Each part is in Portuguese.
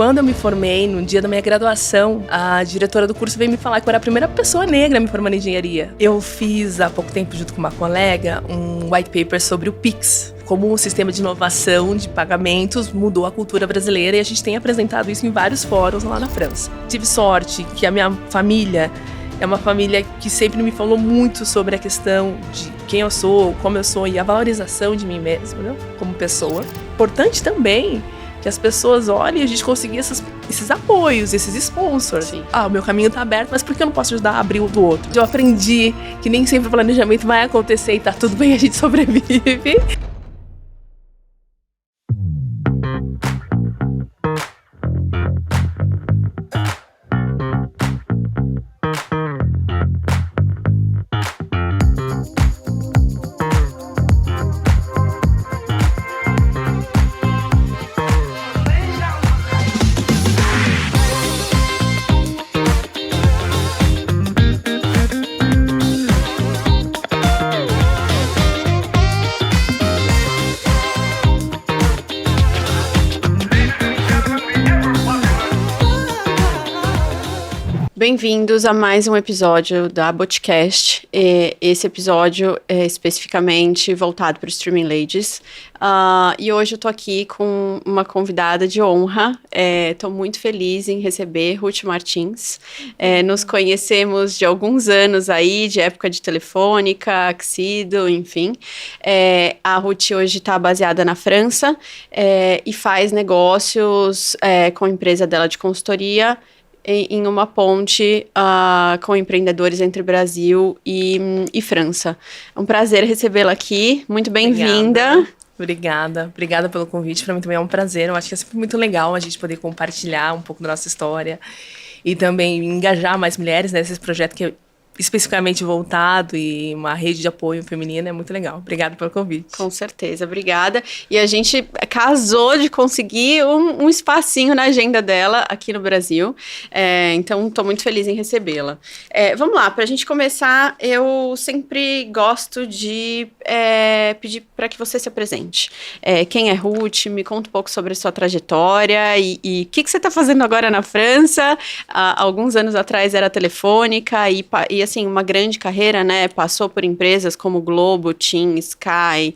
Quando eu me formei, no dia da minha graduação, a diretora do curso veio me falar que eu era a primeira pessoa negra a me formar em engenharia. Eu fiz, há pouco tempo, junto com uma colega, um white paper sobre o Pix. Como o sistema de inovação de pagamentos mudou a cultura brasileira, e a gente tem apresentado isso em vários fóruns lá na França. Tive sorte que a minha família é uma família que sempre me falou muito sobre a questão de quem eu sou, como eu sou e a valorização de mim mesma, né, como pessoa. Importante também que as pessoas olhem e a gente conseguir esses apoios, esses sponsors. Sim. O meu caminho tá aberto, mas por que eu não posso ajudar a abrir o do outro? Eu aprendi que nem sempre o planejamento vai acontecer e tá tudo bem, a gente sobrevive. Bem-vindos a mais um episódio da Boticast. Esse episódio é especificamente voltado para o Streaming Ladies. E hoje eu tô aqui com uma convidada de honra. Tô muito feliz em receber Ruth Martins. Nos conhecemos de alguns anos aí, de época de Telefônica, Axido, enfim. A Ruth hoje está baseada na França e faz negócios com a empresa dela de consultoria em uma ponte com empreendedores entre Brasil e França. É um prazer recebê-la aqui. Muito bem-vinda. Obrigada pelo convite. Para mim também é um prazer. Eu acho que é sempre muito legal a gente poder compartilhar um pouco da nossa história e também engajar mais mulheres nesse projeto que é especificamente voltado e uma rede de apoio feminina. É muito legal. Obrigada pelo convite. Com certeza, obrigada. E a gente casou de conseguir um espacinho na agenda dela aqui no Brasil. Então, estou muito feliz em recebê-la. Vamos lá, para a gente começar, eu sempre gosto de pedir para que você se apresente. Quem é Ruth? Me conta um pouco sobre a sua trajetória e o que você está fazendo agora na França. Alguns anos atrás era Telefônica e assim, uma grande carreira, né? Passou por empresas como Globo, TIM, Sky,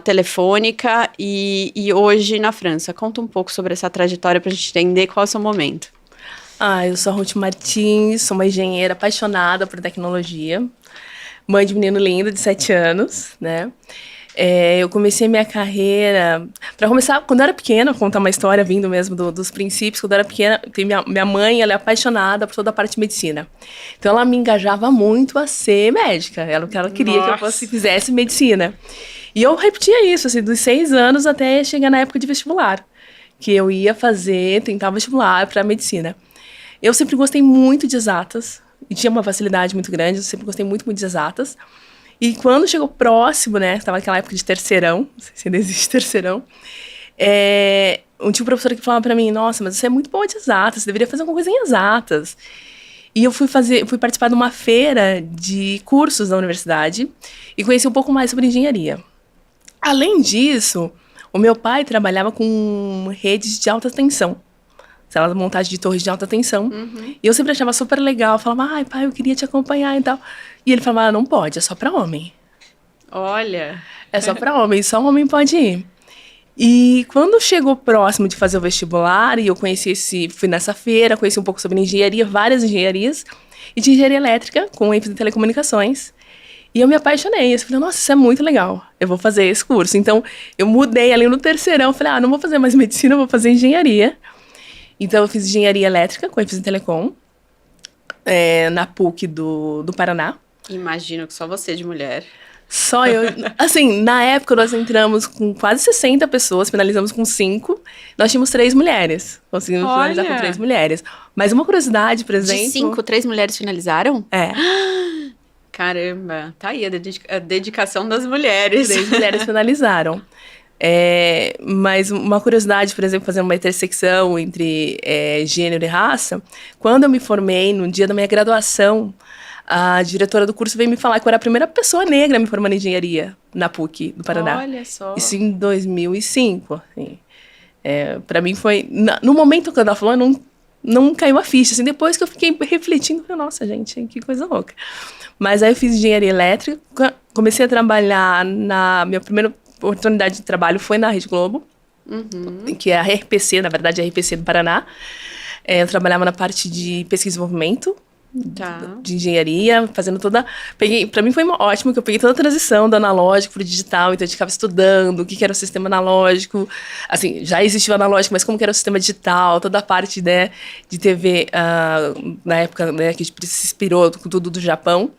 Telefônica e hoje na França. Conta um pouco sobre essa trajetória para a gente entender qual é o seu momento. Eu sou a Ruth Martins, sou uma engenheira apaixonada por tecnologia, mãe de menino lindo de 7 anos, né? Eu comecei minha carreira... Para começar, quando eu era pequena, vou contar uma história vindo mesmo dos princípios. Quando eu era pequena, minha mãe, ela é apaixonada por toda a parte de medicina. Então, ela me engajava muito a ser médica. Ela queria que eu fizesse medicina. E eu repetia isso, assim, dos 6 anos até chegar na época de vestibular. Que eu ia tentar vestibular para medicina. Eu sempre gostei muito de exatas. E tinha uma facilidade muito grande. Eu sempre gostei muito de exatas. E quando chegou próximo, né, estava naquela época de terceirão, não sei se ainda existe terceirão, tinha um professor que falava para mim, nossa, mas você é muito boa de exatas, você deveria fazer alguma coisa em exatas. E eu fui participar de uma feira de cursos da universidade e conheci um pouco mais sobre engenharia. Além disso, o meu pai trabalhava com redes de alta tensão. Ela montagem de torres de alta tensão. Uhum. E eu sempre achava super legal. Eu falava, pai, eu queria te acompanhar e tal. E ele falava, não pode, é só pra homem. Olha. É só pra homem, só um homem pode ir. E quando chegou próximo de fazer o vestibular, e eu fui nessa feira, conheci um pouco sobre engenharia, várias engenharias, e de engenharia elétrica, com ênfase em telecomunicações. E eu me apaixonei. Eu falei, nossa, isso é muito legal. Eu vou fazer esse curso. Então, eu mudei ali no terceirão. Falei, não vou fazer mais medicina, eu vou fazer engenharia. Então, eu fiz engenharia elétrica com ênfase em telecom, na PUC do Paraná. Imagino que só você de mulher. Só eu. Assim, na época, nós entramos com quase 60 pessoas, finalizamos com 5. Nós tínhamos 3 mulheres. Conseguimos finalizar com 3 mulheres. Mas uma curiosidade, por exemplo... De 5, 3 mulheres finalizaram? É. Caramba, tá aí a dedicação das mulheres. 3 mulheres finalizaram. Mas uma curiosidade, por exemplo, fazendo uma intersecção entre gênero e raça, quando eu me formei, no dia da minha graduação, a diretora do curso veio me falar que eu era a primeira pessoa negra a me formar em engenharia na PUC do Paraná. Olha só. Isso em 2005, assim. Para mim foi... No momento que eu estava falando, não caiu a ficha. Assim, depois que eu fiquei refletindo, eu falei, nossa, gente, que coisa louca. Mas aí eu fiz engenharia elétrica, comecei a trabalhar minha primeira oportunidade de trabalho foi na Rede Globo, que é a RPC, na verdade, a RPC do Paraná. Eu trabalhava na parte de pesquisa e desenvolvimento, de engenharia, fazendo toda... Para mim foi ótimo, que eu peguei toda a transição do analógico para o digital, então eu ficava estudando o que era o sistema analógico. Assim, já existia o analógico, mas como que era o sistema digital, toda a parte, né, de TV, na época, né, que a gente se inspirou com tudo do Japão.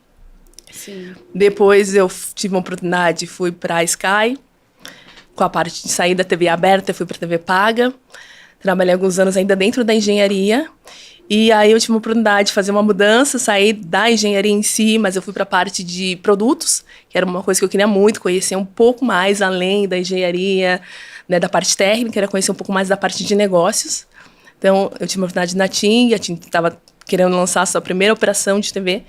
Sim. Depois eu tive uma oportunidade, fui para a Sky, com a parte de sair da TV aberta, fui para a TV paga. Trabalhei alguns anos ainda dentro da engenharia. E aí eu tive uma oportunidade de fazer uma mudança, sair da engenharia em si, mas eu fui para a parte de produtos, que era uma coisa que eu queria muito, conhecer um pouco mais além da engenharia, né, da parte técnica, era conhecer um pouco mais da parte de negócios. Então, eu tive uma oportunidade na TIM, a TIM estava querendo lançar a sua primeira operação de TV,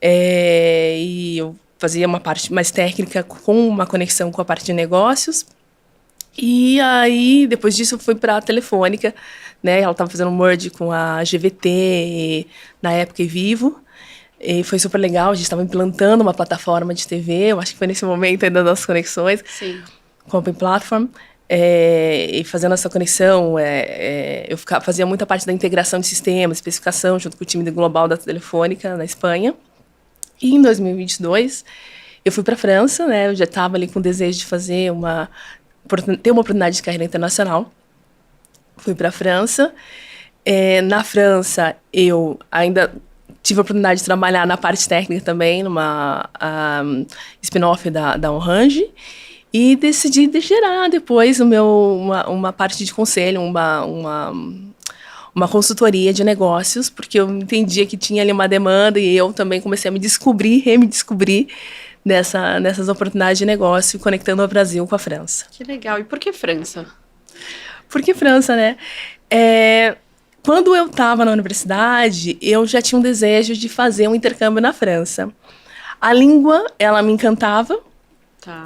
e eu fazia uma parte mais técnica com uma conexão com a parte de negócios. E aí, depois disso, eu fui para a Telefônica, né? Ela estava fazendo um merge com a GVT, na época, e Vivo. E foi super legal, a gente estava implantando uma plataforma de TV, eu acho que foi nesse momento ainda das conexões. Sim. Com a Open Platform. E fazendo essa conexão, eu fazia muita parte da integração de sistemas, especificação, junto com o time global da Telefônica, na Espanha. E em 2022, eu fui para a França, né? Eu já estava ali com o desejo de ter uma oportunidade de carreira internacional. Fui para a França. Na França, eu ainda tive a oportunidade de trabalhar na parte técnica também, numa spin-off da Orange. E decidi gerar depois uma parte de conselho, uma consultoria de negócios, porque eu entendia que tinha ali uma demanda e eu também comecei a me descobrir nessas oportunidades de negócio, conectando o Brasil com a França. Que legal. E por que França? Por que França, né? Quando eu estava na universidade, eu já tinha um desejo de fazer um intercâmbio na França. A língua, ela me encantava. Tá.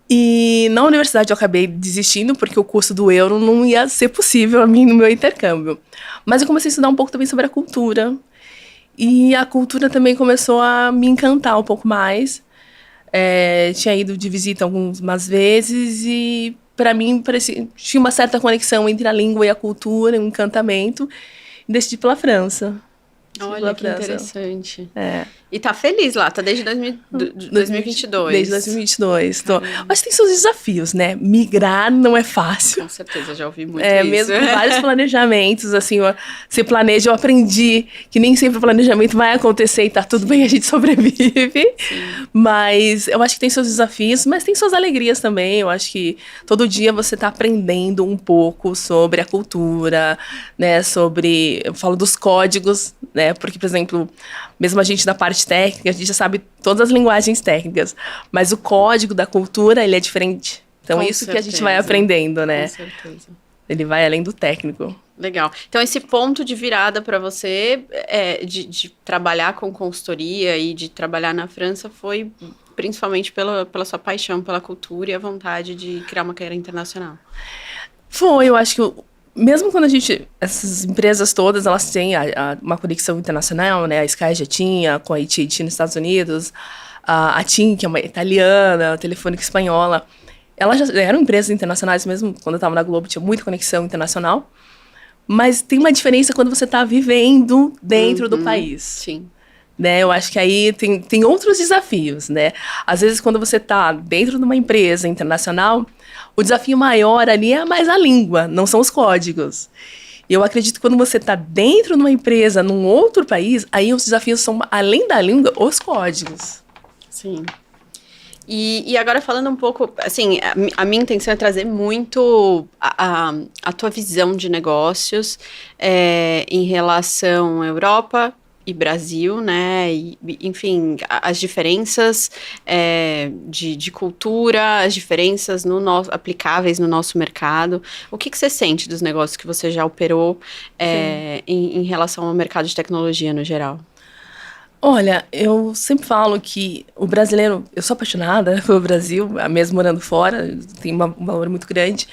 E na universidade eu acabei desistindo, porque o custo do euro não ia ser possível a mim no meu intercâmbio. Mas eu comecei a estudar um pouco também sobre a cultura. E a cultura também começou a me encantar um pouco mais. Tinha ido de visita algumas vezes e, para mim, tinha uma certa conexão entre a língua e a cultura, um encantamento. E decidi pela França. Olha, que interessante. E tá feliz lá, tá desde 2022. Desde 2022. Mas tem seus desafios, né? Migrar não é fácil. Com certeza, já ouvi muito isso. Mesmo com vários planejamentos, assim, você planeja, eu aprendi que nem sempre o planejamento vai acontecer e tá tudo bem, a gente sobrevive. Sim. Mas eu acho que tem seus desafios, mas tem suas alegrias também. Eu acho que todo dia você tá aprendendo um pouco sobre a cultura, né? Eu falo dos códigos, né? Porque, por exemplo, mesmo a gente da parte técnica, a gente já sabe todas as linguagens técnicas, mas o código da cultura, ele é diferente. Então, com isso certeza. Que a gente vai aprendendo, né? Com certeza. Ele vai além do técnico. Legal. Então, esse ponto de virada para você, de trabalhar com consultoria e de trabalhar na França, foi principalmente pela sua paixão pela cultura e a vontade de criar uma carreira internacional. Foi, eu acho que mesmo quando essas empresas todas, elas têm uma conexão internacional, né? A Sky já tinha, com a AT&T nos Estados Unidos, a TIM, que é uma italiana, a Telefônica espanhola. Elas já eram empresas internacionais, mesmo quando eu estava na Globo, tinha muita conexão internacional. Mas tem uma diferença quando você está vivendo dentro do país. Sim. Né? Eu acho que aí tem outros desafios, né? Às vezes, quando você está dentro de uma empresa internacional, o desafio maior ali é mais a língua, não são os códigos. E eu acredito que quando você está dentro de uma empresa, num outro país, aí os desafios são, além da língua, os códigos. Sim. E agora falando um pouco, assim, a minha intenção é trazer muito a tua visão de negócios em relação à Europa e Brasil, né, e, enfim, as diferenças de cultura, as diferenças aplicáveis no nosso mercado. O que você sente dos negócios que você já operou em relação ao mercado de tecnologia no geral? Olha, eu sempre falo que o brasileiro, eu sou apaixonada pelo Brasil, mesmo morando fora, tem um valor muito grande.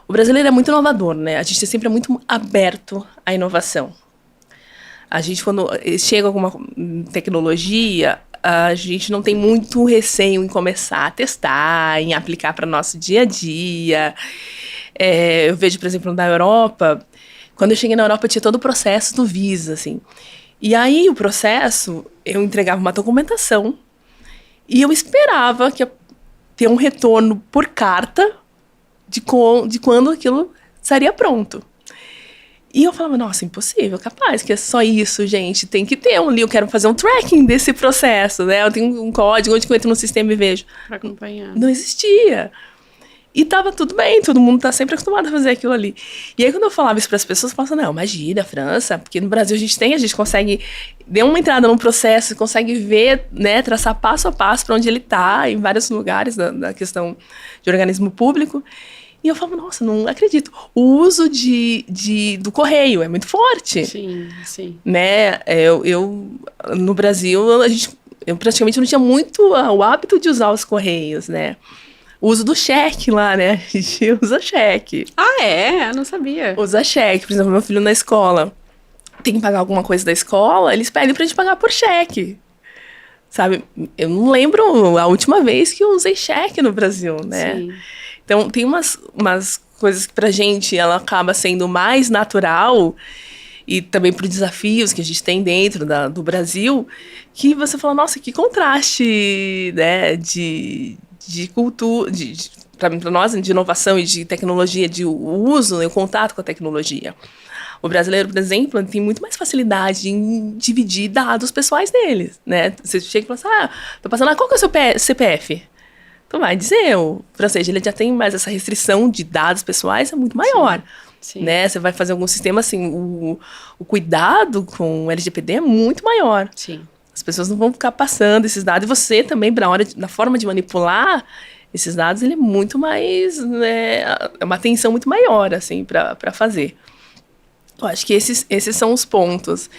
O brasileiro é muito inovador, né? A gente sempre é muito aberto à inovação. A gente, quando chega alguma tecnologia, a gente não tem muito receio em começar a testar, em aplicar para o nosso dia a dia. Eu vejo, por exemplo, na Europa, quando eu cheguei na Europa, tinha todo o processo do Visa, assim. E aí, o processo, eu entregava uma documentação e eu esperava que ia ter um retorno por carta de quando aquilo estaria pronto. E eu falava, nossa, impossível, capaz, que é só isso, gente, tem que ter um ali, eu quero fazer um tracking desse processo, né? Eu tenho um código onde eu entro no sistema e vejo. Para acompanhar. Não existia. E tava tudo bem, todo mundo tá sempre acostumado a fazer aquilo ali. E aí, quando eu falava isso para as pessoas, eu falava, não, imagina, França, porque no Brasil a gente consegue dar uma entrada num processo, consegue ver, né, traçar passo a passo para onde ele tá, em vários lugares da questão de organismo público. E eu falava, nossa, não acredito. O uso do correio é muito forte. Sim, sim. Né? No Brasil, eu praticamente não tinha muito o hábito de usar os correios, né? O uso do cheque lá, né? A gente usa cheque. Ah, é? Eu não sabia. Usa cheque. Por exemplo, meu filho na escola tem que pagar alguma coisa da escola, eles pedem pra gente pagar por cheque. Sabe? Eu não lembro a última vez que eu usei cheque no Brasil, né? Sim. Então, tem umas coisas que pra gente ela acaba sendo mais natural e também por desafios que a gente tem dentro do Brasil, que você fala, nossa, que contraste, né, de cultura, para nós, de inovação e de tecnologia, de uso, né, o contato com a tecnologia. O brasileiro, por exemplo, tem muito mais facilidade em dividir dados pessoais deles, né? Você chega e fala assim, tô passando, qual que é o seu CPF? Então vai dizer, o francês, ele já tem mais essa restrição de dados pessoais, é muito maior. Sim. Né? Você vai fazer algum sistema assim, o cuidado com o LGPD é muito maior. Sim. As pessoas não vão ficar passando esses dados. E você também, na forma de manipular esses dados, ele é muito mais, né, é uma atenção muito maior, assim, para fazer. Eu acho que esses são os pontos.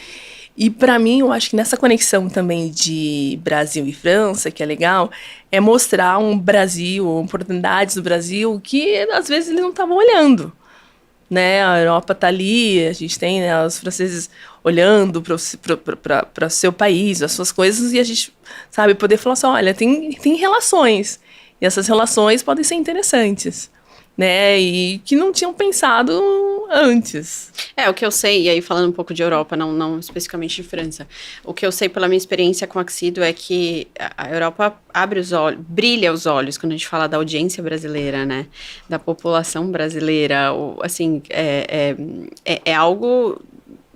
E, para mim, eu acho que nessa conexão também de Brasil e França, que é legal, é mostrar um Brasil, oportunidades do Brasil que, às vezes, eles não estavam olhando. Né? A Europa está ali, a gente tem, né, os franceses olhando para o seu país, as suas coisas, e a gente, sabe, poder falar assim, olha, tem relações, e essas relações podem ser interessantes. Né, e que não tinham pensado antes. O que eu sei, e aí falando um pouco de Europa, não especificamente de França, o que eu sei pela minha experiência com a Axido é que a Europa abre os olhos, brilha os olhos quando a gente fala da audiência brasileira, né, da população brasileira, assim, é algo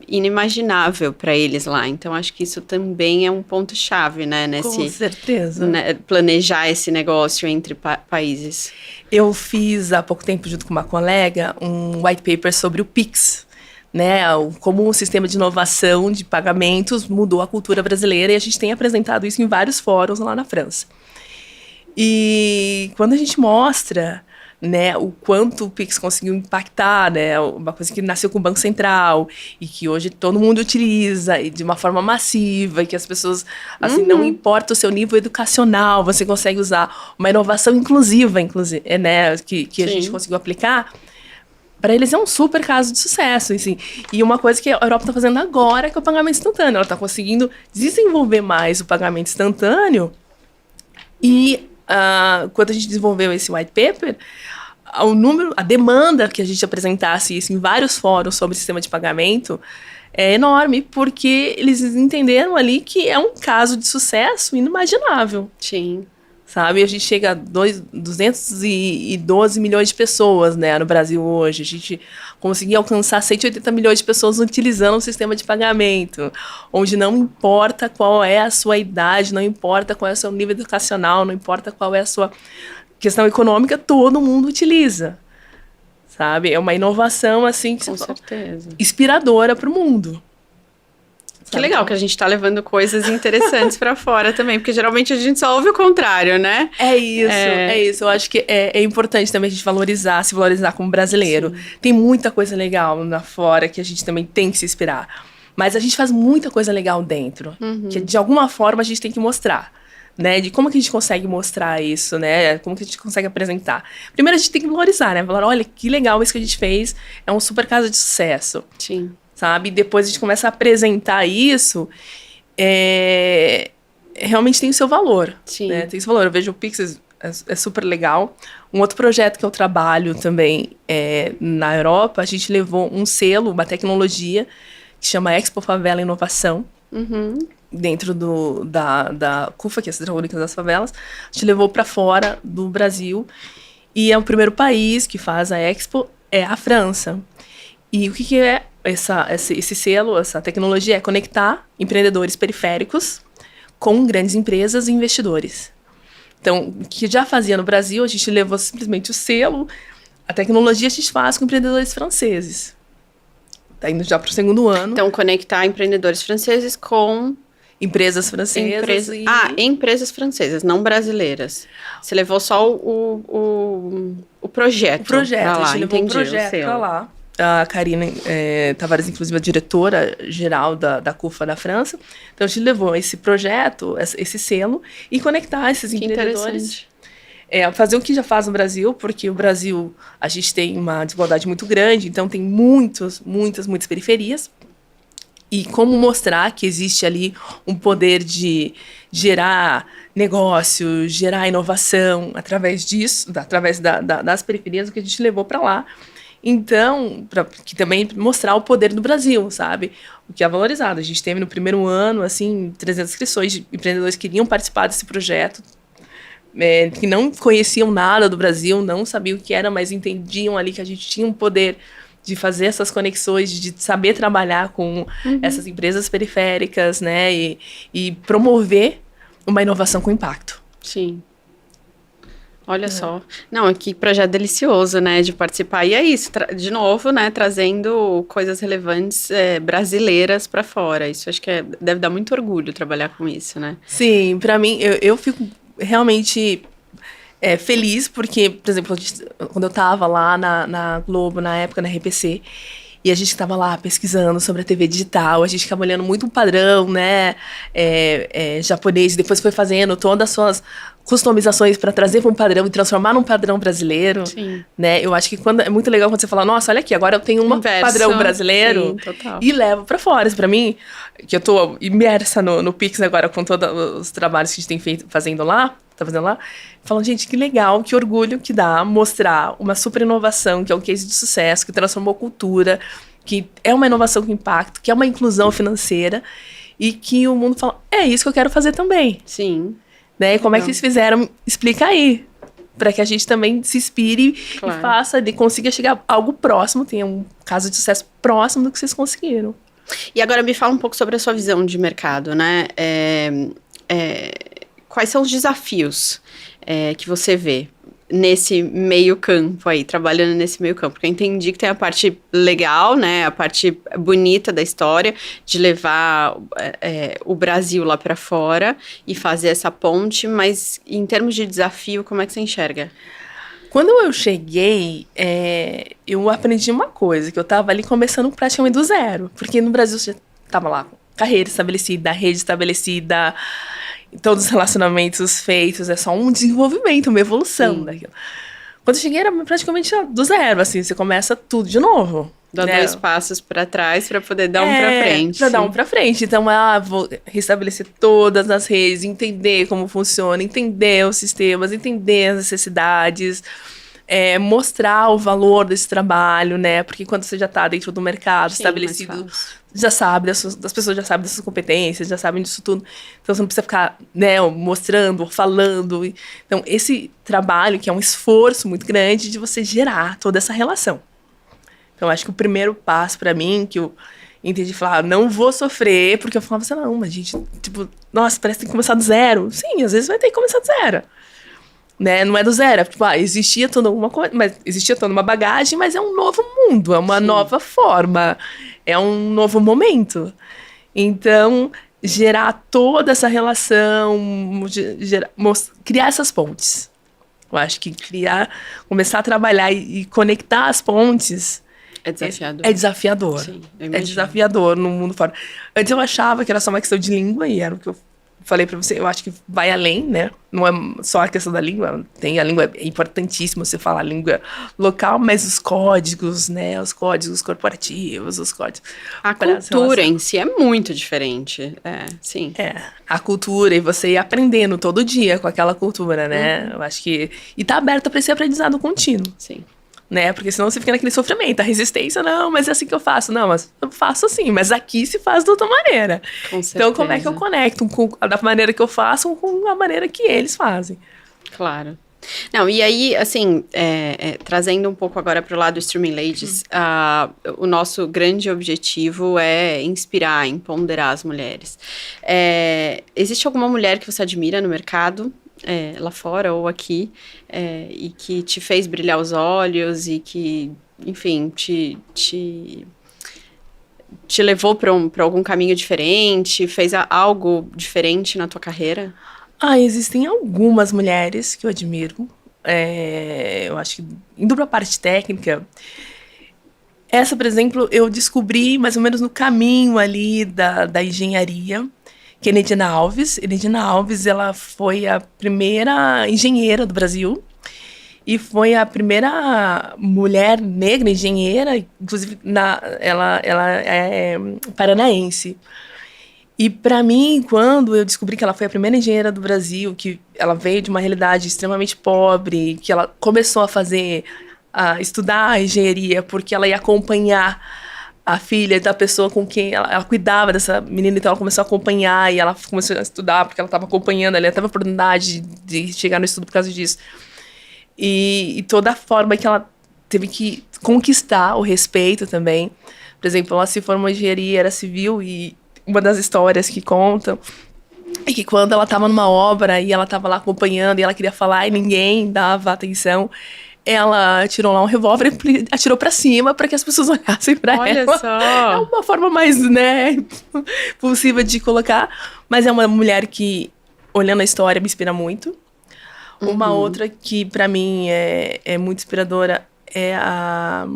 inimaginável para eles lá. Então, acho que isso também é um ponto-chave, né? Com certeza. Né, planejar esse negócio entre países. Eu fiz, há pouco tempo, junto com uma colega, um white paper sobre o Pix, né? Como o sistema de inovação de pagamentos mudou a cultura brasileira, e a gente tem apresentado isso em vários fóruns lá na França. E quando a gente mostra, né, o quanto o Pix conseguiu impactar, né, uma coisa que nasceu com o Banco Central e que hoje todo mundo utiliza e de uma forma massiva, e que as pessoas, assim, não importa o seu nível educacional, você consegue usar uma inovação inclusiva, né, que a gente conseguiu aplicar. Para eles é um super caso de sucesso, assim. E uma coisa que a Europa está fazendo agora é que é o pagamento instantâneo. Ela está conseguindo desenvolver mais o pagamento instantâneo. E quando a gente desenvolveu esse white paper, a demanda que a gente apresentasse isso em vários fóruns sobre o sistema de pagamento é enorme, porque eles entenderam ali que é um caso de sucesso inimaginável. Sim. Sabe, a gente chega a 212 milhões de pessoas, né, no Brasil hoje. A gente conseguiu alcançar 180 milhões de pessoas utilizando o sistema de pagamento, onde não importa qual é a sua idade, não importa qual é o seu nível educacional, não importa qual é a sua questão econômica, todo mundo utiliza. Sabe? É uma inovação, assim, que com certeza, inspiradora para o mundo. Que legal que a gente tá levando coisas interessantes para fora também, porque geralmente a gente só ouve o contrário, né? É isso. Eu acho que é importante também a gente se valorizar como brasileiro. Sim. Tem muita coisa legal lá fora que a gente também tem que se inspirar. Mas a gente faz muita coisa legal dentro, que de alguma forma a gente tem que mostrar. né? De como que a gente consegue mostrar isso, né? Como que a gente consegue apresentar. Primeiro a gente tem que valorizar, né? Falar, olha, que legal isso que a gente fez, é um super caso de sucesso. Sim. Sabe? E depois a gente começa a apresentar isso, realmente tem o seu valor. Sim. Né? Tem o seu valor. Eu vejo o Pix é super legal. Um outro projeto que eu trabalho também na Europa, a gente levou um selo, uma tecnologia, que chama Expo Favela Inovação, dentro da CUFA, que é a Central Única das Favelas. A gente levou para fora do Brasil. E é o primeiro país que faz a Expo, é a França. E o que é esse selo, essa tecnologia? É conectar empreendedores periféricos com grandes empresas e investidores. Então, o que já fazia no Brasil, a gente levou simplesmente o selo, a tecnologia a gente faz com empreendedores franceses. Está indo já para o segundo ano. Então, conectar empreendedores franceses com... Empresas francesas. Empresas francesas, não brasileiras. Você levou só o projeto. O projeto, pra lá. a gente levou o projeto para lá. A Karina Tavares, inclusive, a diretora-geral da CUFA da França. Então, a gente levou esse projeto, esse selo, e conectar esses empreendedores. Fazer o que já faz no Brasil, porque o Brasil, a gente tem uma desigualdade muito grande, então tem muitas periferias. E como mostrar que existe ali um poder de gerar negócio, gerar inovação através disso, através das periferias, o que a gente levou para lá. Então, que também mostrar o poder do Brasil, sabe? O que é valorizado. A gente teve no primeiro ano, assim, 300 inscrições de empreendedores que queriam participar desse projeto, que não conheciam nada do Brasil, não sabiam o que era, mas entendiam ali que a gente tinha um poder de fazer essas conexões, de saber trabalhar com essas empresas periféricas, né? E promover uma inovação com impacto. Sim. Olha só. Não, que projeto delicioso, né, de participar. E é isso, de novo, né, trazendo coisas relevantes brasileiras para fora. Isso acho que deve dar muito orgulho trabalhar com isso, né? Sim, para mim, eu fico realmente feliz, porque, por exemplo, quando eu estava lá na Globo, na época, na RPC, e a gente estava lá pesquisando sobre a TV digital, a gente ficava olhando muito um padrão, né, japonês, depois foi fazendo todas as suas customizações para trazer para um padrão e transformar num padrão brasileiro. Sim. Né? Eu acho que é muito legal quando você fala, nossa, olha aqui, agora eu tenho um padrão brasileiro. Sim, total. E levo para fora. Isso para mim, que eu tô imersa no Pix agora com todos os trabalhos que a gente tem fazendo lá, falando, gente, que legal, que orgulho que dá mostrar uma super inovação, que é um case de sucesso, que transformou cultura, que é uma inovação com impacto, que é uma inclusão financeira, e que o mundo fala, é isso que eu quero fazer também. Sim. Né? E como é que eles fizeram? Explica aí. Para que a gente também se inspire e faça, consiga chegar a algo próximo, tenha um caso de sucesso próximo do que vocês conseguiram. E agora me fala um pouco sobre a sua visão de mercado, né? Quais são os desafios que você vê nesse meio campo aí, trabalhando nesse meio campo? Porque eu entendi que tem a parte legal, né, a parte bonita da história, de levar o Brasil lá para fora e fazer essa ponte, mas em termos de desafio, como é que você enxerga? Quando eu cheguei, eu aprendi uma coisa, que eu estava ali começando praticamente do zero, porque no Brasil você estava lá, carreira estabelecida, rede estabelecida, todos os relacionamentos feitos, é só um desenvolvimento, uma evolução daquilo. Quando eu cheguei, era praticamente do zero, assim, você começa tudo de novo. Dá 2 passos para trás para poder dar um para frente. Para dar um para frente. Então, vou restabelecer todas as redes, entender como funciona, entender os sistemas, entender as necessidades, mostrar o valor desse trabalho, né? Porque quando você já está dentro do mercado estabelecido, já sabe, as pessoas já sabem das suas competências, já sabem disso tudo. Então, você não precisa ficar, né, mostrando, falando. Então, esse trabalho, que é um esforço muito grande de você gerar toda essa relação. Então, acho que o primeiro passo para mim, que eu entendi, falar, não vou sofrer, porque eu falava assim, não, mas gente, tipo, nossa, parece que tem que começar do zero. Sim, às vezes vai ter que começar do zero. Né? Não é do zero, tipo, existia toda alguma coisa, mas existia toda uma bagagem, mas é um novo mundo, é uma nova forma, é um novo momento. Então, gerar toda essa relação, criar essas pontes. Eu acho que começar a trabalhar e conectar as pontes é desafiador. É desafiador. Sim, é desafiador no mundo fora. Antes eu achava que era só uma questão de língua, e era o que eu falei pra você, eu acho que vai além, né? Não é só a questão da língua, tem a língua, é importantíssimo você falar a língua local, mas os códigos, né? Os códigos corporativos, os códigos... A cultura em si é muito diferente, sim. A cultura, e você ir aprendendo todo dia com aquela cultura, né? Eu acho que... E tá aberta pra esse aprendizado contínuo. Sim. Né? Porque senão você fica naquele sofrimento, a resistência, não, mas é assim que eu faço. Não, mas eu faço assim, mas aqui se faz de outra maneira. Com certeza. Então, como é que eu conecto da maneira que eu faço com a maneira que eles fazem? Claro. Não, e aí, assim, trazendo um pouco agora para o lado do Streaming Ladies, o nosso grande objetivo é inspirar, empoderar as mulheres. Existe alguma mulher que você admira no mercado? Lá fora ou aqui, e que te fez brilhar os olhos e que, enfim, te levou para algum caminho diferente, fez algo diferente na tua carreira? Existem algumas mulheres que eu admiro. Eu acho que, indo para a parte técnica, essa, por exemplo, eu descobri mais ou menos no caminho ali da engenharia, que é Enedina Alves. Enedina Alves, ela foi a primeira engenheira do Brasil e foi a primeira mulher negra engenheira, inclusive ela é paranaense. E para mim, quando eu descobri que ela foi a primeira engenheira do Brasil, que ela veio de uma realidade extremamente pobre, que ela começou a estudar engenharia porque ela ia acompanhar a filha da pessoa com quem ela cuidava dessa menina, então ela começou a acompanhar e ela começou a estudar porque ela estava acompanhando, ela teve a oportunidade de chegar no estudo por causa disso. E toda a forma que ela teve que conquistar o respeito também. Por exemplo, ela se formou em engenharia, era civil, e uma das histórias que contam é que quando ela estava numa obra e ela estava lá acompanhando e ela queria falar e ninguém dava atenção, ela tirou lá um revólver e atirou pra cima para que as pessoas olhassem pra ela. Olha só! É uma forma mais, né, possível de colocar. Mas é uma mulher que, olhando a história, me inspira muito. Uma outra que, pra mim, é muito inspiradora é a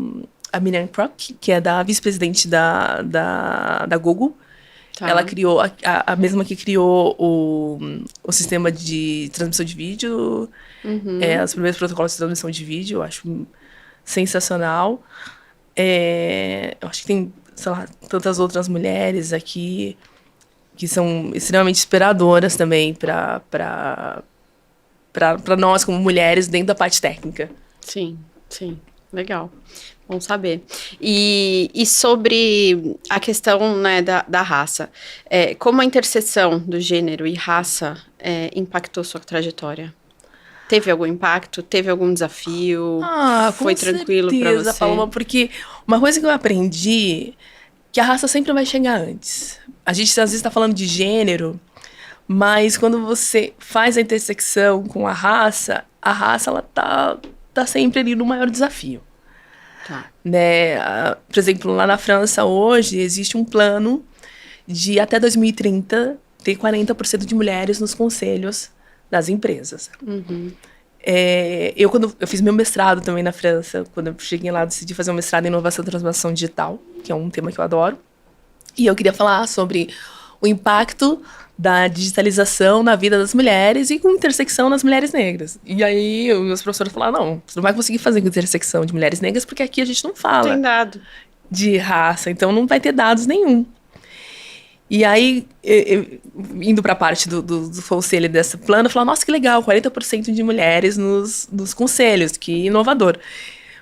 Miriam Kroc, que é da vice-presidente da Google. Tá. Ela criou, a mesma que criou o sistema de transmissão de vídeo, os primeiros protocolos de transmissão de vídeo, eu acho sensacional. Eu acho que tem, sei lá, tantas outras mulheres aqui que são extremamente inspiradoras também para nós como mulheres dentro da parte técnica. Sim, sim. Legal. Bom saber. E sobre a questão, né, da raça, como a interseção do gênero e raça impactou sua trajetória? Teve algum impacto? Teve algum desafio? Foi tranquilo para você? Paloma, porque uma coisa que eu aprendi que a raça sempre vai chegar antes. A gente às vezes está falando de gênero, mas quando você faz a intersecção com a raça ela tá sempre ali no maior desafio. Tá. Né? Por exemplo, lá na França hoje existe um plano de até 2030 ter 40% de mulheres nos conselhos das empresas. Quando eu fiz meu mestrado também na França, quando eu cheguei lá, eu decidi fazer um mestrado em inovação e transformação digital, que é um tema que eu adoro. E eu queria falar sobre o impacto da digitalização na vida das mulheres e com intersecção nas mulheres negras. E aí, os meus professores falaram, não, você não vai conseguir fazer com intersecção de mulheres negras porque aqui a gente não fala tem dado de raça, então não vai ter dados nenhum. E aí, indo para a parte do conselho desse plano, eu falei, nossa, que legal, 40% de mulheres nos conselhos, que inovador.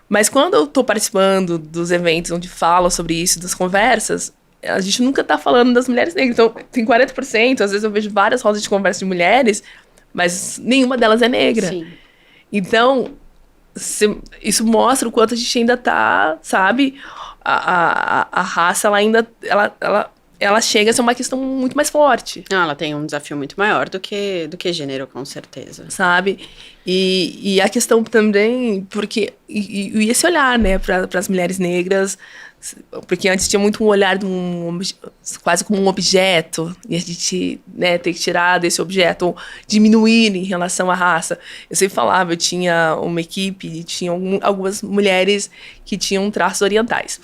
Mas quando eu estou participando dos eventos onde falo sobre isso, das conversas, a gente nunca está falando das mulheres negras. Então, tem 40%, às vezes eu vejo várias rodas de conversa de mulheres, mas nenhuma delas é negra. Sim. Então, isso mostra o quanto a gente ainda está, sabe? A raça, ela ainda... Ela chega a ser uma questão muito mais forte. Ela tem um desafio muito maior do que gênero, com certeza. Sabe? E a questão também, porque... E esse olhar, né, para as mulheres negras, porque antes tinha muito um olhar de quase como um objeto, e a gente, né, tem que tirar desse objeto, ou diminuir em relação à raça. Eu sempre falava, eu tinha uma equipe, tinha algumas mulheres que tinham traços orientais.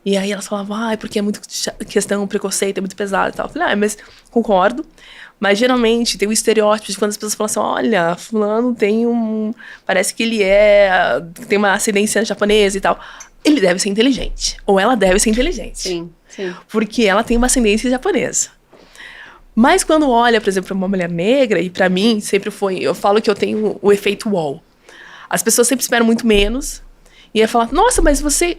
E aí elas falavam, porque é muito questão, preconceito, é muito pesado e tal. Eu falei, mas concordo. Mas geralmente tem o estereótipo de quando as pessoas falam assim, olha, fulano parece que ele tem uma ascendência japonesa e tal. Ele deve ser inteligente. Ou ela deve ser inteligente. Sim, sim. Porque ela tem uma ascendência japonesa. Mas quando olha, por exemplo, pra uma mulher negra, e pra mim sempre foi, eu falo que eu tenho o efeito wall. As pessoas sempre esperam muito menos. E aí falam, nossa, mas você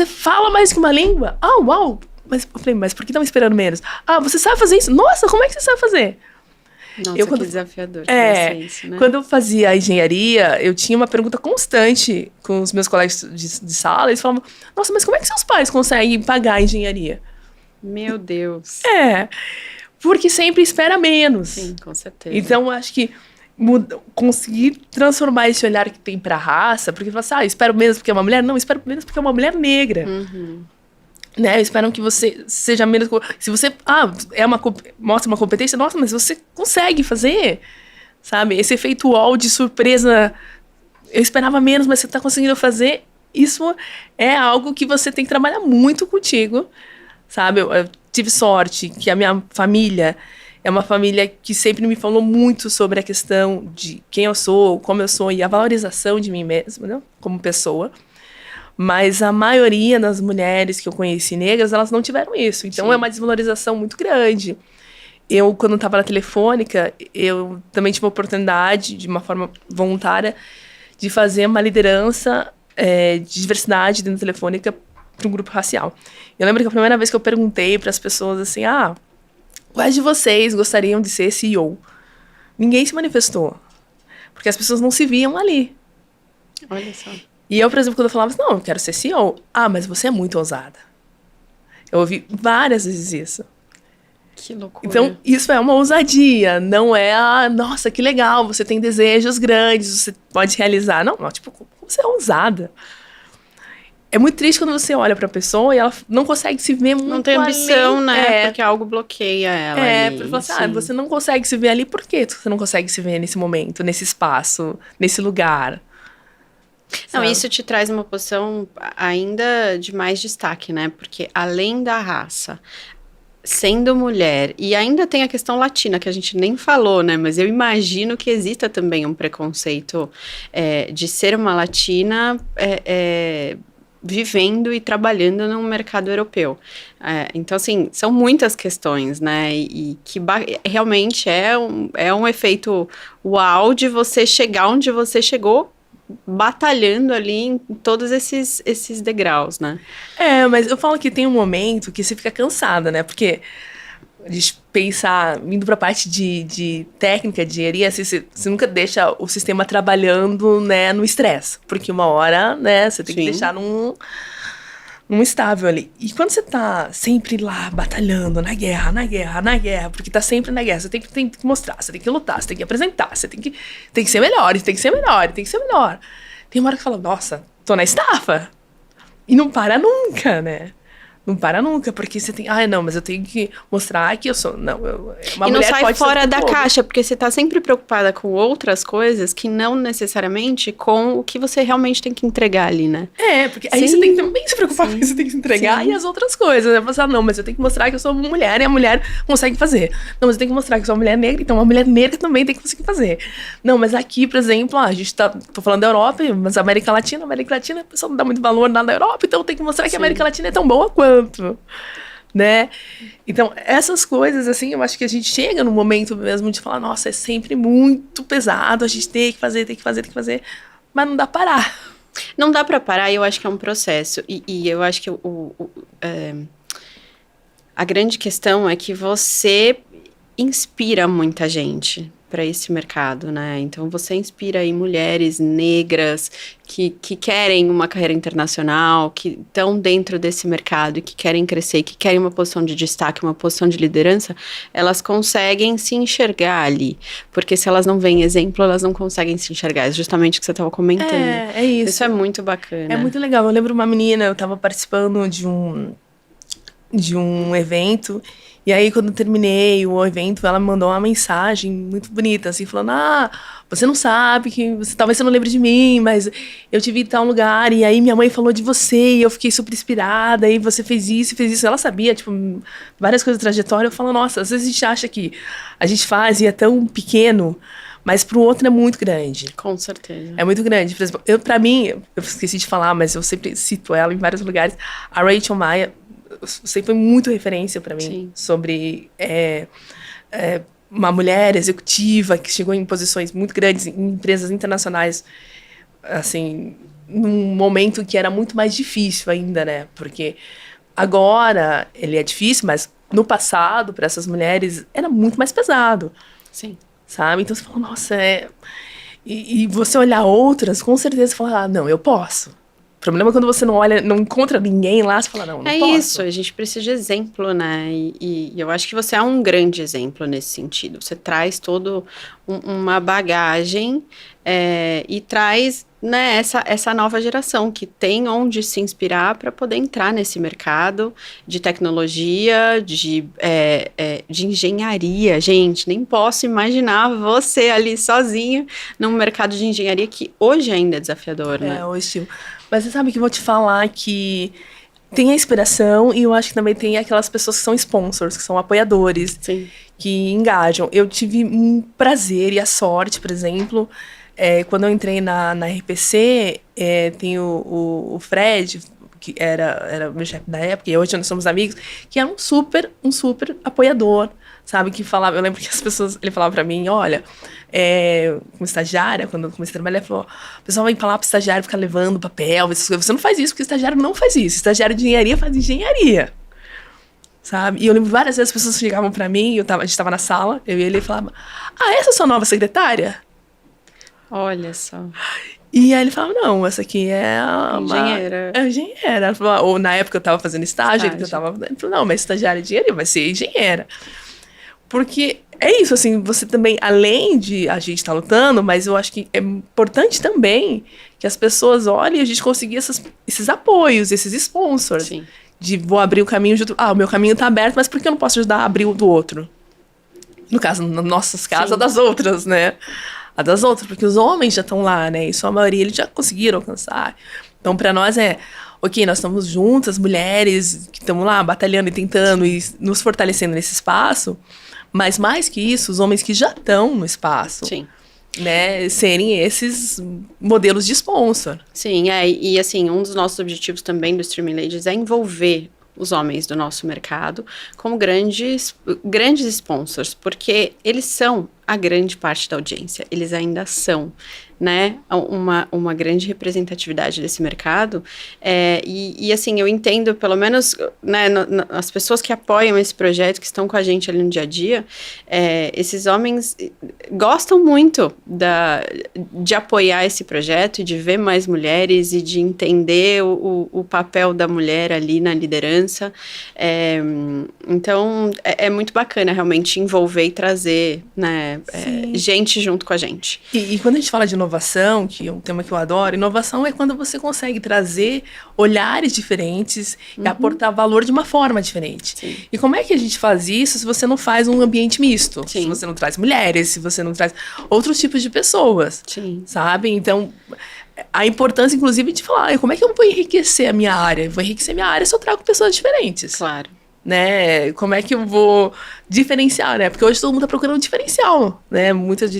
fala mais que uma língua? Ah, uau! Mas eu falei, mas por que estão esperando menos? Ah, você sabe fazer isso? Nossa, como é que você sabe fazer? Nossa, que desafiador. Isso, né? Quando eu fazia a engenharia, eu tinha uma pergunta constante com os meus colegas de sala. Eles falavam, nossa, mas como é que seus pais conseguem pagar a engenharia? Meu Deus. Porque sempre espera menos. Sim, com certeza. Então, acho que conseguir transformar esse olhar que tem pra raça, porque fala assim, espero menos porque é uma mulher. Não, espero menos porque é uma mulher negra. Né? Esperam que você seja menos... Se você mostra uma competência, nossa, mas você consegue fazer, sabe? Esse efeito wall de surpresa, eu esperava menos, mas você tá conseguindo fazer, isso é algo que você tem que trabalhar muito contigo, sabe? Eu tive sorte que a minha família é uma família que sempre me falou muito sobre a questão de quem eu sou, como eu sou e a valorização de mim mesma, né? Como pessoa. Mas a maioria das mulheres que eu conheci negras, elas não tiveram isso. Então, Sim. É uma desvalorização muito grande. Eu, quando estava na Telefônica, eu também tive a oportunidade, de uma forma voluntária, de fazer uma liderança de diversidade dentro da Telefônica para um grupo racial. Eu lembro que a primeira vez que eu perguntei para as pessoas assim, quais de vocês gostariam de ser CEO? Ninguém se manifestou. Porque as pessoas não se viam ali. Olha só. E eu, por exemplo, quando eu falava assim, não, eu quero ser CEO. Mas você é muito ousada. Eu ouvi várias vezes isso. Que loucura. Então, isso é uma ousadia. Não é, nossa, que legal, você tem desejos grandes, você pode realizar. Não, tipo, você é ousada. É muito triste quando você olha pra pessoa e ela não consegue se ver muito. Não tem ambição, né? Porque algo bloqueia ela. Porque fala assim, você não consegue se ver ali, por que você não consegue se ver nesse momento, nesse espaço, nesse lugar? Não, isso te traz uma posição ainda de mais destaque, né? Porque além da raça, sendo mulher, e ainda tem a questão latina, que a gente nem falou, né? Mas eu imagino que exista também um preconceito de ser uma latina vivendo e trabalhando num mercado europeu. Então, assim, são muitas questões, né? E que realmente é um efeito uau de você chegar onde você chegou, batalhando ali em todos esses degraus, né? Mas eu falo que tem um momento que você fica cansada, né? Porque a gente pensar, indo pra parte de técnica, de engenharia, você nunca deixa o sistema trabalhando, né, no estresse. Porque uma hora, né, você tem que deixar num estável ali. E quando você tá sempre lá, batalhando, na guerra, porque tá sempre na guerra, você tem que mostrar, você tem que lutar, você tem que apresentar, você tem que ser melhor, tem que ser melhor. Tem uma hora que fala, nossa, tô na estafa. E não para nunca, né? Não para nunca, porque você tem... não, mas eu tenho que mostrar que eu sou... Não, e não sai fora da caixa, porque você tá sempre preocupada com outras coisas que não necessariamente com o que você realmente tem que entregar ali, né? Porque aí você tem que também se preocupar com o que você tem que entregar e as outras coisas. Né? Você não, mas eu tenho que mostrar que eu sou uma mulher e a mulher consegue fazer. Não, mas eu tenho que mostrar que eu sou uma mulher negra, então uma mulher negra também tem que conseguir fazer. Não, mas aqui, por exemplo, a gente tô falando da Europa, mas a América Latina, a pessoa não dá muito valor na Europa, então eu tenho que mostrar que a América Latina é tão boa quanto. Né? Então, essas coisas, assim, eu acho que a gente chega no momento mesmo de falar, nossa, é sempre muito pesado, a gente tem que fazer, mas não dá pra parar. Não dá pra parar, eu acho que é um processo, e eu acho que a grande questão é que você inspira muita gente para esse mercado, né? Então, você inspira aí mulheres negras que querem uma carreira internacional, que estão dentro desse mercado e que querem crescer, que querem uma posição de destaque, uma posição de liderança, elas conseguem se enxergar ali. Porque se elas não veem exemplo, elas não conseguem se enxergar. É justamente o que você estava comentando. É isso. Isso é muito bacana. É muito legal. Eu lembro uma menina, eu estava participando de de um evento. E aí, quando eu terminei o evento, ela me mandou uma mensagem muito bonita, assim, falando: você não sabe que talvez você não lembre de mim, mas eu te vi em tal lugar, e aí minha mãe falou de você, e eu fiquei super inspirada, e você fez isso, fez isso. Ela sabia, tipo, várias coisas da trajetória. Eu falo: nossa, às vezes a gente acha que a gente faz e é tão pequeno, mas pro outro é muito grande. Com certeza. É muito grande. Por exemplo, pra mim, eu esqueci de falar, mas eu sempre cito ela em vários lugares, a Rachel Maia sempre foi muito referência para mim. Sim. Sobre uma mulher executiva que chegou em posições muito grandes em empresas internacionais, assim, num momento que era muito mais difícil ainda, né? Porque agora ele é difícil, mas no passado, para essas mulheres, era muito mais pesado. Sim. Sabe? Então você fala: nossa, E você olhar outras, com certeza, falar: não, eu posso. O problema é quando você não olha, não encontra ninguém lá, você fala: não posso. É isso, a gente precisa de exemplo, né? E eu acho que você é um grande exemplo nesse sentido. Você traz toda uma bagagem e traz, né, essa nova geração que tem onde se inspirar para poder entrar nesse mercado de tecnologia, de engenharia. Gente, nem posso imaginar você ali sozinho num mercado de engenharia que hoje ainda é desafiador, né? Hoje, mas você sabe que eu vou te falar que tem a inspiração e eu acho que também tem aquelas pessoas que são sponsors, que são apoiadores. Sim. Que engajam. Eu tive um prazer e a sorte, por exemplo, quando eu entrei na RPC, tem o Fred, que era o meu chefe da época, e hoje nós somos amigos, que é um super apoiador, sabe? Que falava, eu lembro que ele falava pra mim: olha, como estagiária, quando eu comecei a trabalhar, ele falou: o pessoal vem falar pro estagiário ficar levando papel, você não faz isso, porque o estagiário não faz isso. O estagiário de engenharia faz engenharia. Sabe? E eu lembro várias vezes as pessoas chegavam pra mim, a gente tava na sala, eu e ele falava: essa é a sua nova secretária? Olha só. E aí ele falava: não, essa aqui é engenheira. É engenheira. Ela falou, ou na época eu tava fazendo estágio. Ele falou: não, mas estagiária de engenharia vai ser engenheira. Porque é isso, assim, você também, além de a gente estar lutando, mas eu acho que é importante também que as pessoas olhem e a gente conseguir esses apoios, esses sponsors. Sim. De vou abrir o caminho de outro. O meu caminho tá aberto, mas por que eu não posso ajudar a abrir o do outro? No caso, nas nossas casas, a das outras, né? A das outras, porque os homens já estão lá, né? E sua maioria, eles já conseguiram alcançar. Então, para nós ok, nós estamos juntas, mulheres que estamos lá batalhando e tentando e nos fortalecendo nesse espaço, mas mais que isso, os homens que já estão no espaço. Sim. Né, serem esses modelos de sponsor. Sim, e assim, um dos nossos objetivos também do Streaming Ladies é envolver os homens do nosso mercado como grandes sponsors, porque eles são a grande parte da audiência, eles ainda são, né, uma grande representatividade desse mercado, e assim, eu entendo, pelo menos, né, as pessoas que apoiam esse projeto, que estão com a gente ali no dia a dia, esses homens gostam muito de apoiar esse projeto e de ver mais mulheres e de entender o papel da mulher ali na liderança, então é muito bacana realmente envolver e trazer, né, gente junto com a gente. E quando a gente fala de inovação, que é um tema que eu adoro, inovação é quando você consegue trazer olhares diferentes e aportar valor de uma forma diferente. Sim. E como é que a gente faz isso se você não faz um ambiente misto? Sim. Se você não traz mulheres, se você não traz outros tipos de pessoas, Sim. Sabe? Então, a importância, inclusive, de falar: como é que eu vou enriquecer a minha área? Eu vou enriquecer a minha área se eu trago pessoas diferentes. Claro. Né? Como é que eu vou diferenciar, né? Porque hoje todo mundo está procurando diferencial, né? Muitos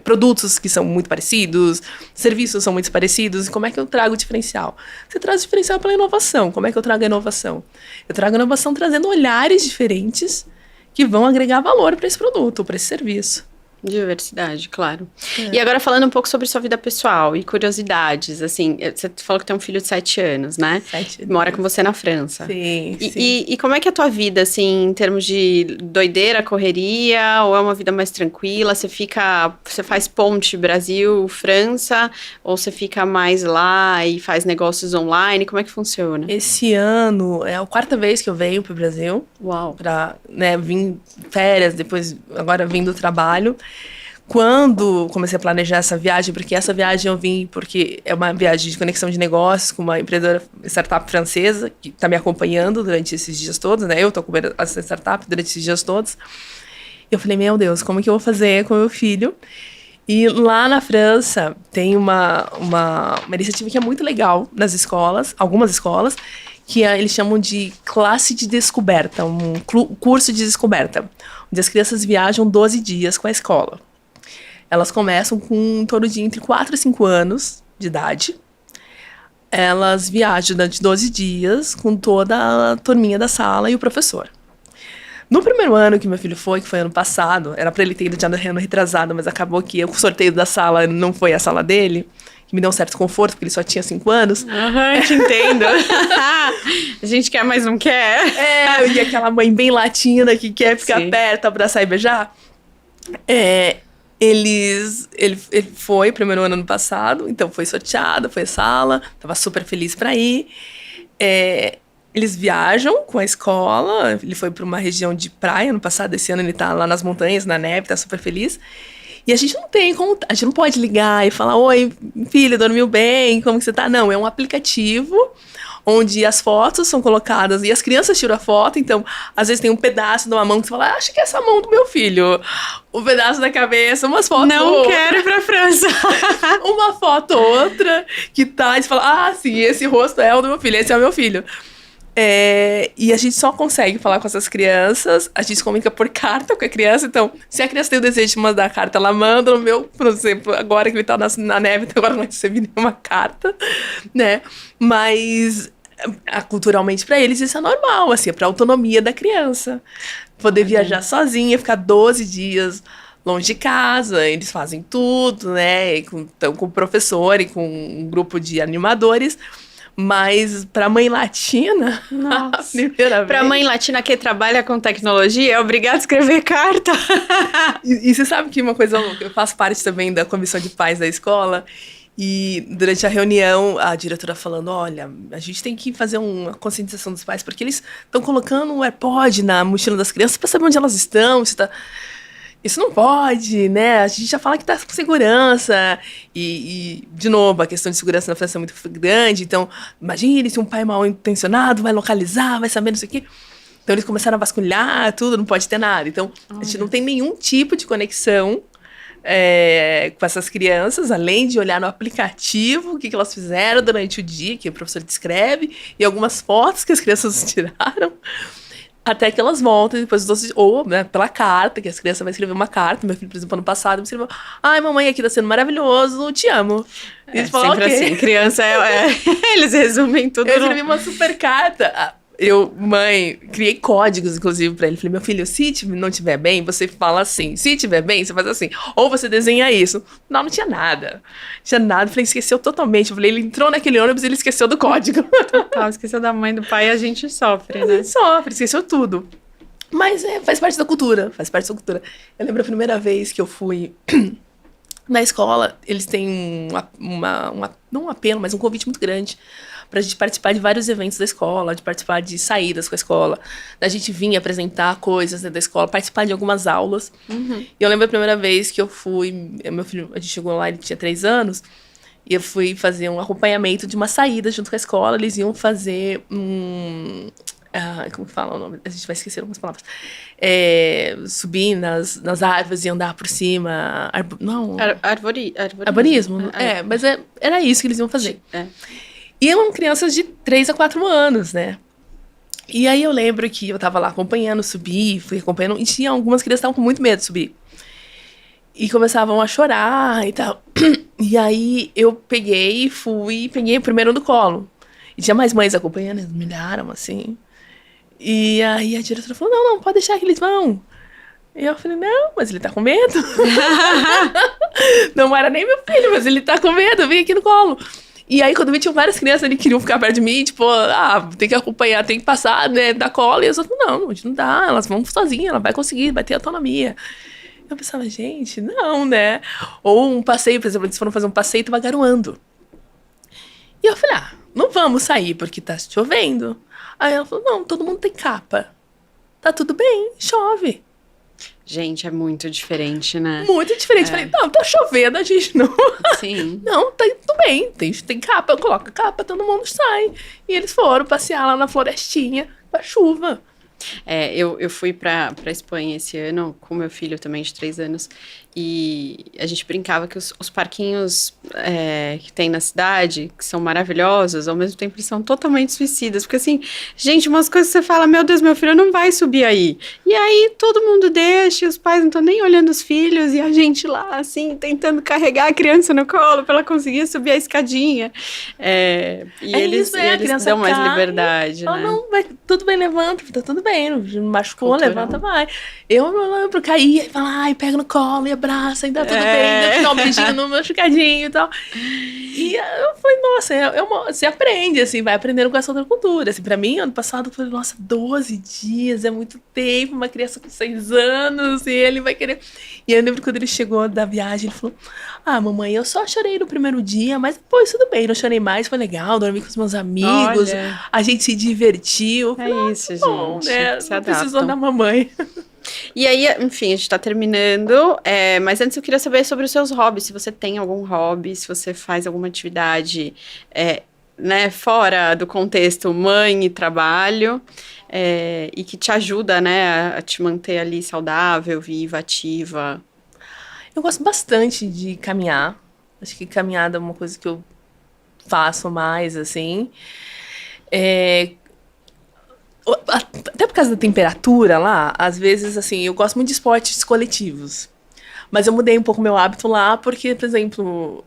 produtos que são muito parecidos, serviços são muito parecidos. E como é que eu trago diferencial? Você traz diferencial pela inovação. Como é que eu trago a inovação? Eu trago a inovação trazendo olhares diferentes que vão agregar valor para esse produto, para esse serviço. Diversidade, claro. E agora falando um pouco sobre sua vida pessoal e curiosidades, assim, você falou que tem um filho de 7 anos, né? 7 anos. Mora com você na França. Sim, sim. E como é que é a tua vida, assim, em termos de doideira, correria, ou é uma vida mais tranquila? Você faz ponte Brasil-França, ou você fica mais lá e faz negócios online? Como é que funciona? Esse ano é a 4ª vez que eu venho pro Brasil. Uau. Pra, né, vim férias, depois agora vim do trabalho. Quando comecei a planejar essa viagem, porque essa viagem eu vim porque é uma viagem de conexão de negócios com uma empreendedora startup francesa que está me acompanhando durante esses dias todos, né? Eu estou acompanhando essa startup durante esses dias todos. E eu falei, meu Deus, como que eu vou fazer com o meu filho? E lá na França tem uma iniciativa que é muito legal nas escolas, algumas escolas, que eles chamam de classe de descoberta, um curso de descoberta, onde as crianças viajam 12 dias com a escola. Elas começam com em torno de entre 4 e 5 anos de idade. Elas viajam durante 12 dias com toda a turminha da sala e o professor. No primeiro ano que meu filho foi, que foi ano passado, era pra ele ter ido de ano retrasado, mas acabou que o sorteio da sala não foi a sala dele, que me deu um certo conforto, porque ele só tinha 5 anos. Te entendo. A gente quer, mas não quer. E aquela mãe bem latina que quer ficar perto, abraçar e beijar. Ele foi primeiro ano passado, então foi sorteado, foi a sala, tava super feliz pra ir. Eles viajam com a escola, ele foi para uma região de praia no passado, esse ano ele tá lá nas montanhas, na neve, tá super feliz. E a gente não tem como, a gente não pode ligar e falar, oi, filho, dormiu bem, como que você tá? Não, é um aplicativo onde as fotos são colocadas e as crianças tiram a foto, então, às vezes tem um pedaço de uma mão que você fala, acho que é essa mão do meu filho. Um pedaço da cabeça, umas fotos. Não quero ir pra França. Uma foto outra que tá, e você fala, sim, esse rosto é o do meu filho, esse é o meu filho. E a gente só consegue falar com essas crianças, a gente se comunica por carta com a criança, então, se a criança tem o desejo de mandar a carta, ela manda no meu, por exemplo, agora que ele tá na neve, então agora não recebi nenhuma carta, né, mas culturalmente pra eles isso é normal, assim, é pra autonomia da criança, poder viajar sozinha, ficar 12 dias longe de casa, eles fazem tudo, né, com o professor e com um grupo de animadores. Mas pra mãe latina, a primeira vez... Pra mãe latina que trabalha com tecnologia, é obrigada a escrever carta. E você sabe que uma coisa, eu faço parte também da comissão de pais da escola, e durante a reunião, a diretora falando, olha, a gente tem que fazer uma conscientização dos pais, porque eles estão colocando um AirPod na mochila das crianças pra saber onde elas estão, se tá... Isso não pode, né? A gente já fala que tá com segurança. E, de novo, a questão de segurança na França é muito grande. Então, imagine se um pai mal intencionado vai localizar, vai saber não sei o quê. Então, eles começaram a vasculhar tudo, não pode ter nada. Então, a gente não tem nenhum tipo de conexão com essas crianças, além de olhar no aplicativo o que elas fizeram durante o dia, que o professor descreve, e algumas fotos que as crianças tiraram. Até que elas voltam depois dos ou, né, pela carta, que as crianças vão escrever uma carta. Meu filho, por exemplo, ano passado, me escreveu, ai, mamãe, aqui tá sendo maravilhoso, te amo. E eles falam, sempre assim, criança eles resumem tudo. Eu escrevi uma super carta. Eu, mãe, criei códigos, inclusive, pra ele. Falei, meu filho, se não estiver bem, você fala assim. Se estiver bem, você faz assim. Ou você desenha isso. Não tinha nada. Não tinha nada. Falei, esqueceu totalmente. Eu falei, ele entrou naquele ônibus e ele esqueceu do código. Total, esqueceu da mãe, do pai, a gente sofre, né? A gente sofre, esqueceu tudo. Mas faz parte da cultura, faz parte da cultura. Eu lembro a primeira vez que eu fui na escola, eles têm não um apelo, mas um convite muito grande pra gente participar de vários eventos da escola, de participar de saídas com a escola, da gente vir apresentar coisas dentro da escola, participar de algumas aulas. E eu lembro a primeira vez que eu fui, meu filho, a gente chegou lá, ele tinha 3 anos, e eu fui fazer um acompanhamento de uma saída junto com a escola, eles iam fazer como que fala o nome? A gente vai esquecer algumas palavras. Subir nas árvores e andar por cima. Arborismo. Mas era isso que eles iam fazer. E eram crianças de 3 a 4 anos, né? E aí eu lembro que eu tava lá acompanhando, fui acompanhando, e tinha algumas crianças que estavam com muito medo de subir. E começavam a chorar e tal. E aí eu peguei o primeiro no colo. E tinha mais mães acompanhando, eles me olharam assim. E aí a diretora falou, não, pode deixar que eles vão. E eu falei, não, mas ele tá com medo. Não era nem meu filho, mas ele tá com medo, vem aqui no colo. E aí, quando eu vi, tinha várias crianças ali que queriam ficar perto de mim, tipo, tem que acompanhar, tem que passar, né, da cola. E eu só falei, não, não dá, elas vão sozinhas, ela vai conseguir, vai ter autonomia. Eu pensava, gente, não, né? Ou um passeio, por exemplo, eles foram fazer um passeio e tava garoando. E eu falei, não vamos sair porque tá chovendo. Aí ela falou, não, todo mundo tem capa. Tá tudo bem, chove. Gente, é muito diferente, né? Muito diferente. Falei, não, tá chovendo, a gente não... Sim. Não, tá tudo bem, tem capa, coloca capa, todo mundo sai. E eles foram passear lá na florestinha, com a chuva. Eu fui pra Espanha esse ano com meu filho também de 3 anos e a gente brincava que os parquinhos que tem na cidade, que são maravilhosos, ao mesmo tempo eles são totalmente suicidas, porque assim, gente, umas coisas que você fala, meu Deus, meu filho não vai subir aí, e aí todo mundo deixa, os pais não estão nem olhando os filhos, e a gente lá, assim, tentando carregar a criança no colo pra ela conseguir subir a escadinha, eles dão mais liberdade, né? Não, tudo bem, levanta, tá tudo bem, não machucou, levanta, vai. Eu não lembro, caía, e fala, ai, pega no colo, e abraça, ainda tudo bem, ainda dá um beijinho no machucadinho e tal. E eu falei, nossa, você aprende, assim, vai aprendendo com essa outra cultura. Assim, pra mim, ano passado, eu falei, nossa, 12 dias, é muito tempo, uma criança com 6 anos, e ele vai querer... E eu lembro quando ele chegou da viagem, ele falou, mamãe, eu só chorei no primeiro dia, mas depois tudo bem, não chorei mais, foi legal, dormi com os meus amigos, a gente se divertiu. Isso, bom, gente, né? Não precisou da mamãe. E aí, enfim, a gente tá terminando, mas antes eu queria saber sobre os seus hobbies, se você tem algum hobby, se você faz alguma atividade, né, fora do contexto mãe e trabalho, e que te ajuda, né, a te manter ali saudável, viva, ativa. Eu gosto bastante de caminhar, acho que caminhada é uma coisa que eu faço mais, assim, até por causa da temperatura lá, às vezes, assim, eu gosto muito de esportes coletivos. Mas eu mudei um pouco meu hábito lá, porque, por exemplo,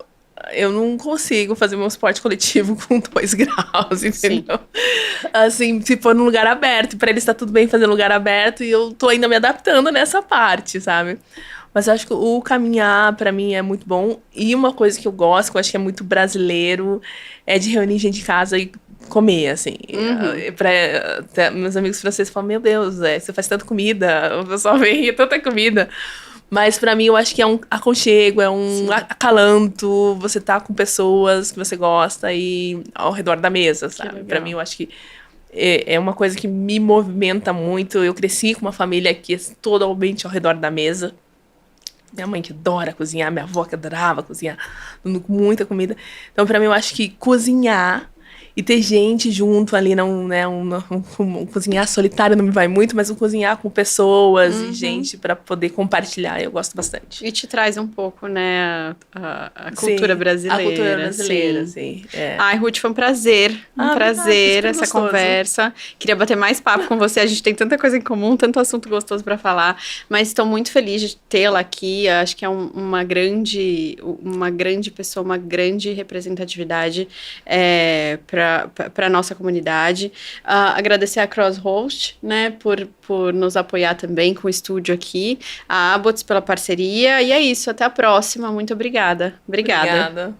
eu não consigo fazer meu esporte coletivo com 2 graus, entendeu? Sim. Assim, se for num lugar aberto, pra eles tá tudo bem fazer lugar aberto, e eu tô ainda me adaptando nessa parte, sabe? Mas eu acho que o caminhar, pra mim, é muito bom. E uma coisa que eu gosto, que eu acho que é muito brasileiro, é de reunir gente em casa e comer, assim. Meus amigos franceses falam, meu Deus, você faz tanta comida, o pessoal vem e tanta comida. Mas pra mim, eu acho que é um aconchego, é um acalanto, você tá com pessoas que você gosta e ao redor da mesa, sabe? Pra mim, eu acho que é uma coisa que me movimenta muito. Eu cresci com uma família que é totalmente ao redor da mesa. Minha mãe que adora cozinhar, minha avó que adorava cozinhar, dando muita comida. Então, pra mim, eu acho que cozinhar e ter gente junto ali, não, né, um cozinhar solitário não me vai muito, mas um cozinhar com pessoas e gente para poder compartilhar, eu gosto bastante. E te traz um pouco, né, a cultura brasileira. A cultura brasileira, sim. Ai, Ruth, foi um prazer, essa conversa. Queria bater mais papo com você, a gente tem tanta coisa em comum, tanto assunto gostoso para falar, mas estou muito feliz de tê-la aqui, acho que é uma grande pessoa, uma grande representatividade para a nossa comunidade. Agradecer a Crosshost, né, por nos apoiar também com o estúdio aqui, a Abots pela parceria, e é isso, até a próxima, muito obrigada. Obrigada.